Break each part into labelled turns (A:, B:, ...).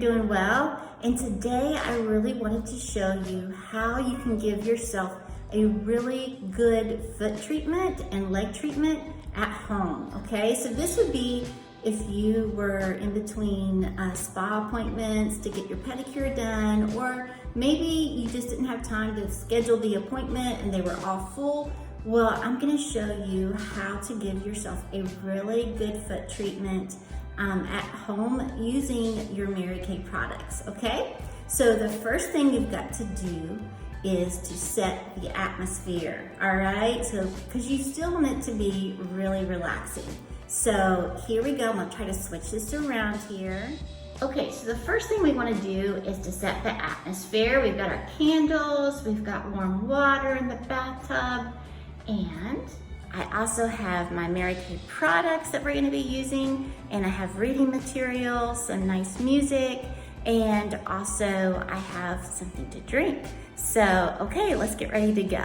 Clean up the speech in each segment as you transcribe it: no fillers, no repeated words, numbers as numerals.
A: doing well. And today I really wanted to show you how you can give yourself a really good foot treatment and leg treatment at home, okay? So this would be if you were in between spa appointments to get your pedicure done, or maybe you just didn't have time to schedule the appointment and they were all full. Well, I'm gonna show you how to give yourself a really good foot treatment at home using your Mary Kay products, okay? So the first thing you've got to do is to set the atmosphere, all right? So, because you still want it to be really relaxing. So here we go, I'm gonna try to switch this around here. Okay, so the first thing we wanna do is to set the atmosphere. We've got our candles, we've got warm water in the bathtub, and I also have my Mary Kay products that we're gonna be using, and I have reading materials, some nice music, and also I have something to drink. So, okay, let's get ready to go.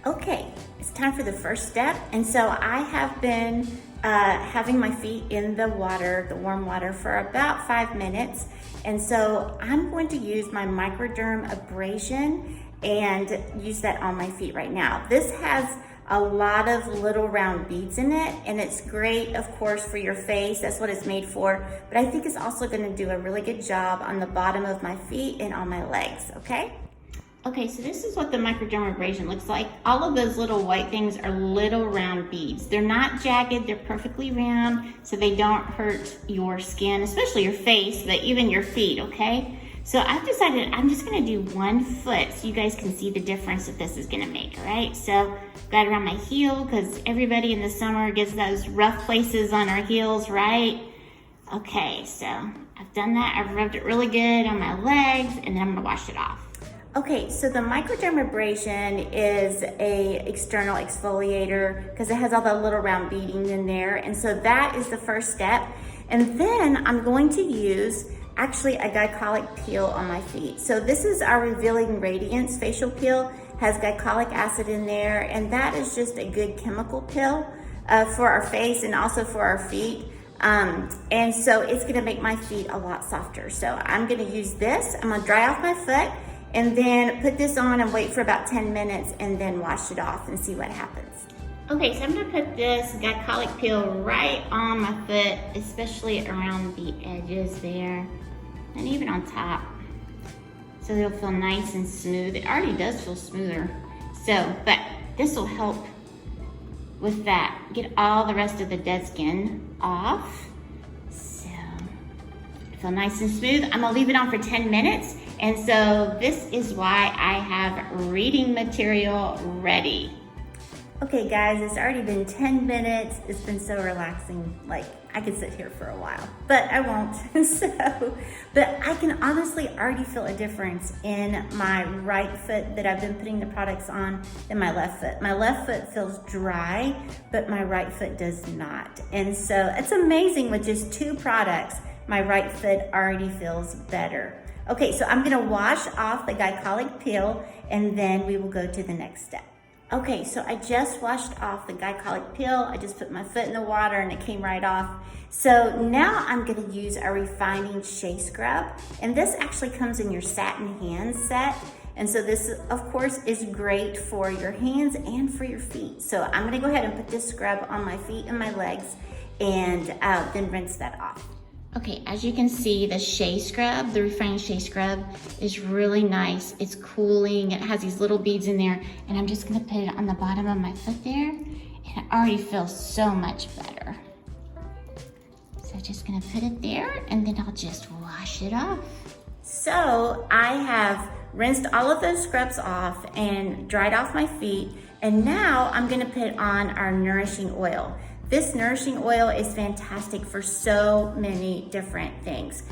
A: Okay, it's time for the first step. And so I have been having my feet in the water, the warm water, for about 5 minutes. And so I'm going to use my Microderm abrasion and use that on my feet right now. This has a lot of little round beads in it, and it's great, of course, for your face. That's what it's made for. But I think it's also gonna do a really good job on the bottom of my feet and on my legs, okay? Okay, so this is what the Microderm abrasion looks like. All of those little white things are little round beads. They're not jagged, they're perfectly round, so they don't hurt your skin, especially your face, but even your feet, okay? So I've decided I'm just gonna do one foot so you guys can see the difference that this is gonna make, all right? So got it around my heel, because everybody in the summer gets those rough places on our heels, right? Okay, so I've done that. I've rubbed it really good on my legs, and then I'm gonna wash it off. Okay, so the Microderm abrasion is a external exfoliator because it has all the little round beadings in there. And so that is the first step. And then I'm going to use actually a glycolic peel on my feet. So this is our Revealing Radiance facial peel, has glycolic acid in there, and that is just a good chemical peel for our face and also for our feet. And so it's gonna make my feet a lot softer. So I'm gonna use this, I'm gonna dry off my foot, and then put this on and wait for about 10 minutes and then wash it off and see what happens. Okay, so I'm gonna put this glycolic peel right on my foot, especially around the edges there, and even on top. So they'll feel nice and smooth. It already does feel smoother. So, but this will help with that. Get all the rest of the dead skin off. So, feel nice and smooth. I'm gonna leave it on for 10 minutes. And so this is why I have reading material ready. Okay guys, it's already been 10 minutes. It's been so relaxing. Like, I could sit here for a while, but I won't. But I can honestly already feel a difference in my right foot that I've been putting the products on than my left foot. My left foot feels dry, but my right foot does not. And so it's amazing with just 2 products, my right foot already feels better. Okay, so I'm gonna wash off the glycolic peel and then we will go to the next step. Okay, so I just washed off the glycolic peel. I just put my foot in the water and it came right off. So now I'm gonna use a refining shea scrub, and this actually comes in your satin hand set. And so this, of course, is great for your hands and for your feet. So I'm gonna go ahead and put this scrub on my feet and my legs and then rinse that off. Okay, as you can see, the shea scrub, the refined shea scrub is really nice. It's cooling, it has these little beads in there, and I'm just gonna put it on the bottom of my foot there, and it already feels so much better. So just gonna put it there, and then I'll just wash it off. So I have rinsed all of those scrubs off and dried off my feet, and now I'm gonna put on our nourishing oil. This nourishing oil is fantastic for so many different things.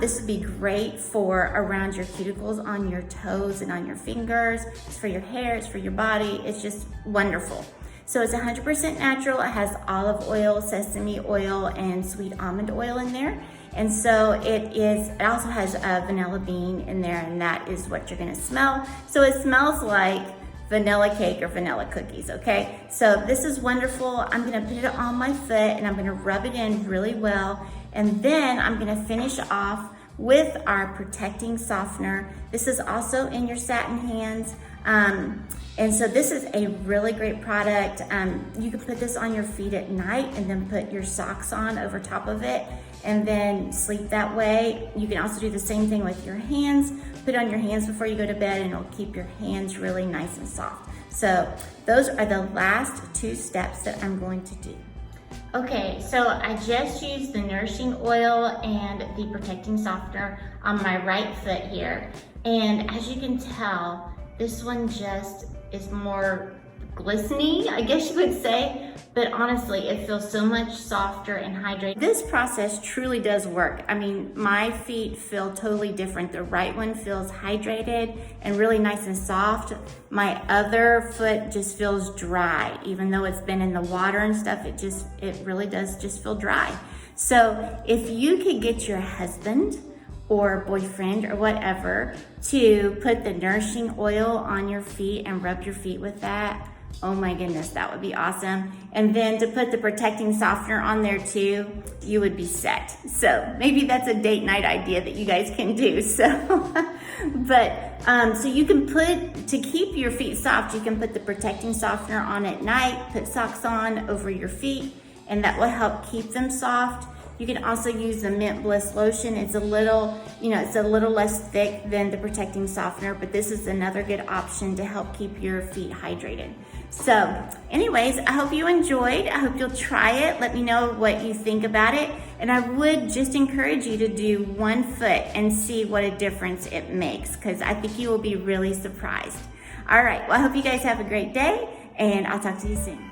A: This would be great for around your cuticles, on your toes and on your fingers. It's for your hair, it's for your body. It's just wonderful. So it's 100% natural. It has olive oil, sesame oil, and sweet almond oil in there. And so it also has a vanilla bean in there, and that is what you're gonna smell. So it smells like vanilla cake or vanilla cookies, okay? So this is wonderful. I'm gonna put it on my foot and I'm gonna rub it in really well. And then I'm gonna finish off with our protecting softener. This is also in your satin hands. And so this is a really great product. You can put this on your feet at night and then put your socks on over top of it and then sleep that way. You can also do the same thing with your hands. Put it on your hands before you go to bed and it'll keep your hands really nice and soft. So those are the last 2 steps that I'm going to do. Okay, so I just used the nourishing oil and the protecting softener on my right foot here. And as you can tell, this one just is more glistening, I guess you would say, but honestly, it feels so much softer and hydrated. This process truly does work. I mean, my feet feel totally different. The right one feels hydrated and really nice and soft. My other foot just feels dry, even though it's been in the water and stuff, it really does just feel dry. So if you could get your husband or boyfriend or whatever to put the nourishing oil on your feet and rub your feet with that, oh my goodness, that would be awesome. And then to put the protecting softener on there too, you would be set. So maybe that's a date night idea that you guys can do. So, so you can put, to keep your feet soft, you can put the protecting softener on at night, put socks on over your feet, and that will help keep them soft. You can also use the Mint Bliss lotion. It's a little, it's a little less thick than the protecting softener, but this is another good option to help keep your feet hydrated. So anyways, I hope you enjoyed. I hope you'll try it. Let me know what you think about it. And I would just encourage you to do 1 foot and see what a difference it makes, because I think you will be really surprised. All right, well, I hope you guys have a great day, and I'll talk to you soon.